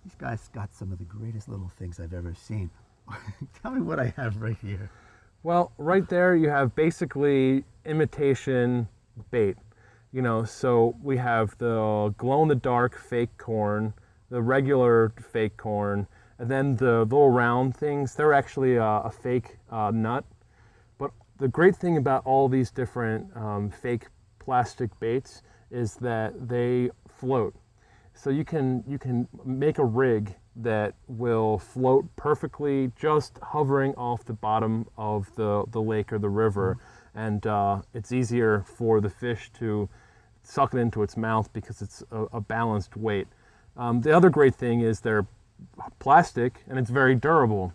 These guys got some of the greatest little things I've ever seen. Tell me what I have right here. Well, right there you have basically imitation bait. You know, so we have the glow-in-the-dark fake corn, the regular fake corn, and then the little round things, they're actually a fake nut. But the great thing about all these different fake plastic baits is that they float. So you can make a rig that will float perfectly, just hovering off the bottom of the lake or the river. And it's easier for the fish to suck it into its mouth because it's a balanced weight. The other great thing is they're plastic and it's very durable.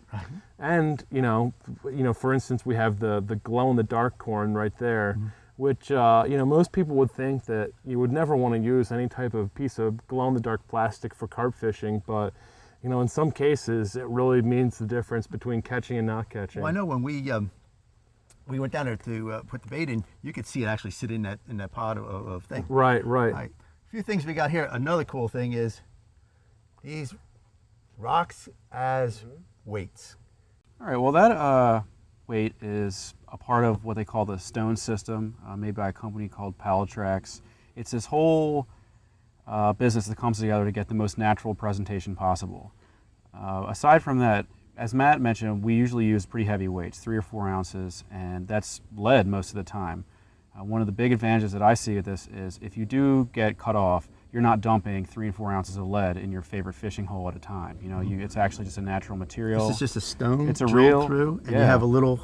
And you know, for instance, we have the glow-in-the-dark corn right there, which most people would think that you would never want to use any type of piece of glow-in-the-dark plastic for carp fishing, but in some cases it really means the difference between catching and not catching. Well, I know when we went down there to put the bait in, you could see it actually sit in that pot of thing. Right. A few things we got here. Another cool thing is these rocks as weights. All right, well that weight is a part of what they call the stone system, made by a company called Palatrax. It's this whole business that comes together to get the most natural presentation possible. Aside from that, as Matt mentioned, we usually use pretty heavy weights, 3 or 4 ounces, and that's lead most of the time. One of the big advantages that I see of this is if you do get cut off, you're not dumping 3 and 4 ounces of lead in your favorite fishing hole at a time. It's actually just a natural material. This is just a stone. It's a real through, and you have a little.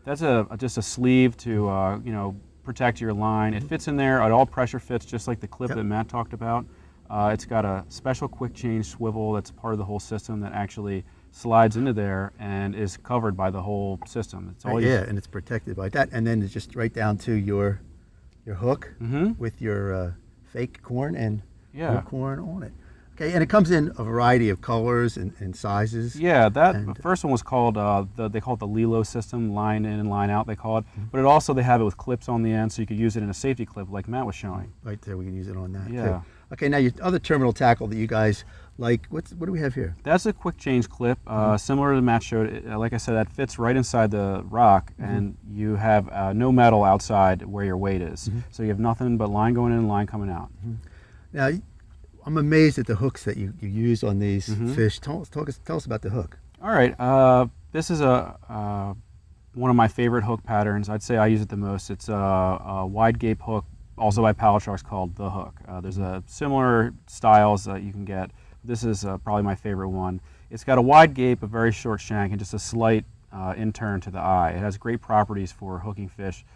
That's just a sleeve to protect your line. It fits in there. It all pressure fits, just like the clip that Matt talked about. It's got a special quick change swivel that's part of the whole system that actually slides into there and is covered by the whole system. It's all and it's protected by that, and then it's just right down to your hook with your fake corn and your corn on it. Okay, and it comes in a variety of colors and sizes. Yeah, the first one was called they call it the Lilo system, line in and line out they call it. But they have it with clips on the end, so you could use it in a safety clip like Matt was showing. Right there, we can use it on that too. Okay, now your other terminal tackle that you guys like, what do we have here? That's a quick change clip, similar to Matt showed. Like I said, that fits right inside the rock, and you have no metal outside where your weight is. So you have nothing but line going in and line coming out. Now, I'm amazed at the hooks that you use on these fish. Tell us about the hook. All right, this is one of my favorite hook patterns. I'd say I use it the most. It's a wide gape hook, also by Palatrax, called the hook. There's similar styles that you can get. This is probably my favorite one. It's got a wide gape, a very short shank, and just a slight in-turn to the eye. It has great properties for hooking fish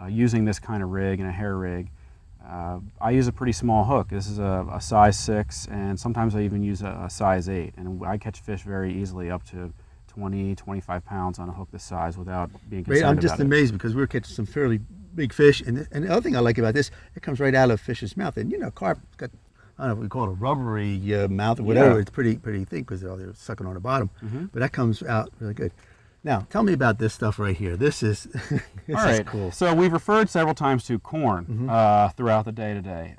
using this kind of rig and a hair rig. I use a pretty small hook. This is a size 6, and sometimes I even use a size 8. And I catch fish very easily up to 20, 25 pounds on a hook this size without being concerned about it. I'm just amazed because we're catching some fairly big fish. And the other thing I like about this, it comes right out of the fish's mouth. And carp got, I don't know if we call it a rubbery mouth or whatever. It's pretty thick because they're sucking on the bottom. But that comes out really good. Now, tell me about this stuff right here. This is is cool. So we've referred several times to corn throughout the day today.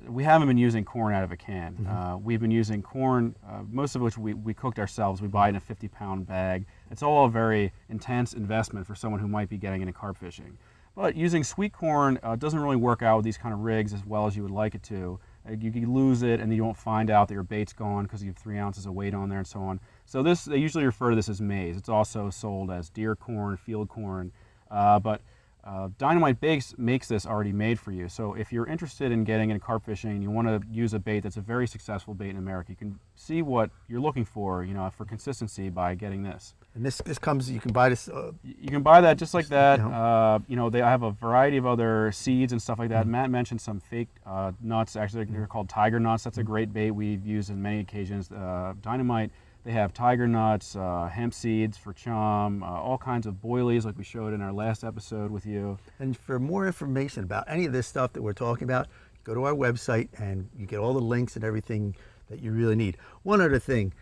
We haven't been using corn out of a can. We've been using corn, most of which we cooked ourselves. We buy it in a 50-pound bag. It's all a very intense investment for someone who might be getting into carp fishing. But using sweet corn doesn't really work out with these kind of rigs as well as you would like it to. You can lose it and you don't find out that your bait's gone because you have 3 ounces of weight on there and so on. So they usually refer to this as maize. It's also sold as deer corn, field corn, but Dynamite Bakes makes this already made for you. So if you're interested in getting into carp fishing and you want to use a bait that's a very successful bait in America, you can see what you're looking for, for consistency by getting this. And this comes, you can buy this? You can buy that just like that. They have a variety of other seeds and stuff like that. Matt mentioned some fake nuts. Actually, they're called tiger nuts. That's a great bait we've used on many occasions. Dynamite, they have tiger nuts, hemp seeds for chum, all kinds of boilies like we showed in our last episode with you. And for more information about any of this stuff that we're talking about, go to our website and you get all the links and everything that you really need. One other thing,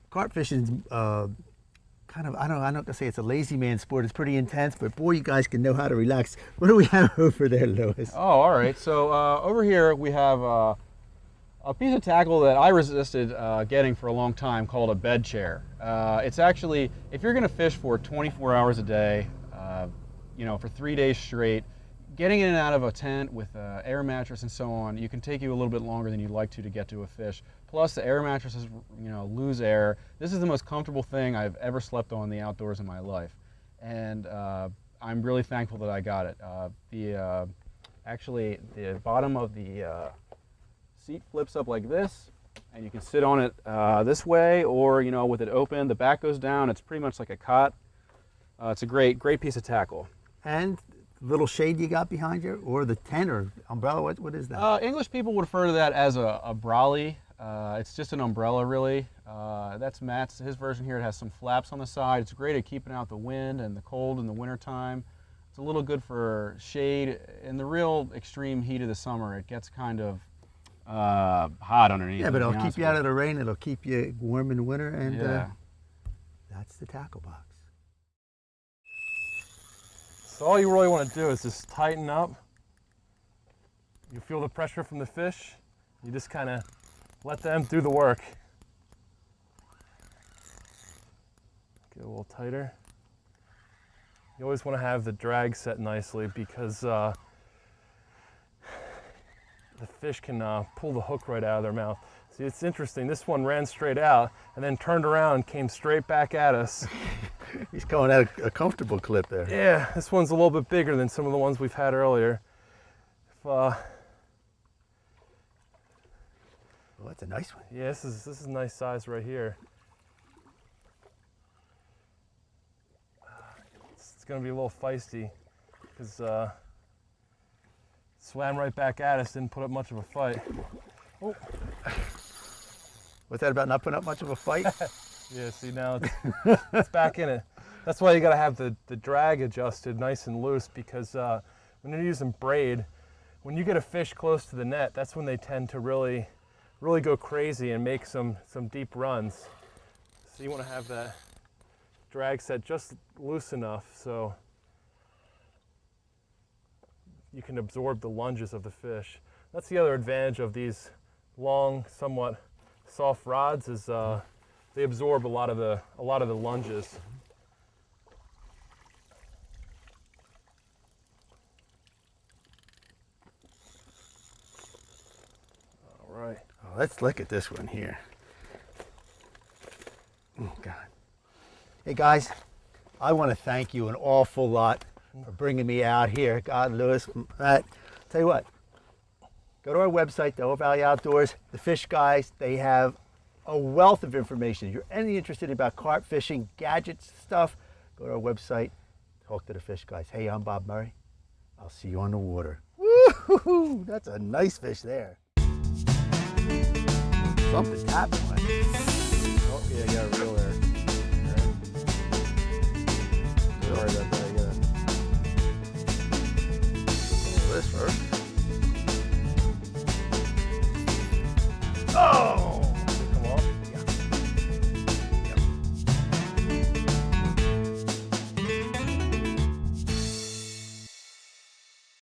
carp fishing kind of, I'm not going to say it's a lazy man sport. It's pretty intense, but boy, you guys can know how to relax. What do we have over there, Louis? Oh, all right. So over here we have a A piece of tackle that I resisted getting for a long time called a bed chair. It's actually, if you're going to fish for 24 hours a day, you know, for 3 days straight, getting in and out of a tent with an air mattress and so on, you can take you a little bit longer than you'd like to get to a fish. Plus the air mattresses, you know, lose air. This is the most comfortable thing I've ever slept on in the outdoors in my life. And I'm really thankful that I got it. Actually, the bottom of the seat flips up like this, and you can sit on it this way, or, you know, with it open, the back goes down. It's pretty much like a cot. It's a great piece of tackle. And the little shade you got behind you, or the tent or umbrella, what is that? English people would refer to that as a brolly. It's just an umbrella, really. That's Matt's, his version here. It has some flaps on the side. It's great at keeping out the wind and the cold in the wintertime. It's a little good for shade. In the real extreme heat of the summer, it gets kind of hot underneath. Yeah, but it'll keep you out of the rain. It'll keep you warm in the winter, and yeah. That's the tackle box. So all you really want to do is just tighten up. You feel the pressure from the fish. You just kind of let them do the work. Get a little tighter. You always want to have the drag set nicely, because the fish can pull the hook right out of their mouth. See, it's interesting. This one ran straight out and then turned around and came straight back at us. He's going at a comfortable clip there. Yeah, this one's a little bit bigger than some of the ones we've had earlier. Oh, that's a nice one. Yeah, this is a nice size right here. It's going to be a little feisty, because swam right back at us, didn't put up much of a fight. Oh. What's that about not putting up much of a fight? Yeah, see, now it's back in it. That's why you got to have the drag adjusted nice and loose, because when you're using braid, when you get a fish close to the net, that's when they tend to really go crazy and make some deep runs. So you want to have that drag set just loose enough so you can absorb the lunges of the fish. That's the other advantage of these long, somewhat soft rods, is they absorb a lot of the lunges. All right. Oh, let's look at this one here. Oh God. Hey guys, I want to thank you an awful lot for bringing me out here. God, Lewis, Matt. Tell you what, go to our website, the Ohio Valley Outdoors. The Fish Guys, they have a wealth of information. If you're any interested about carp fishing, gadgets, stuff, go to our website, talk to the Fish Guys. Hey, I'm Bob Murray. I'll see you on the water. Woo-hoo-hoo! That's a nice fish there. Something happened. Oh, yeah, you got a real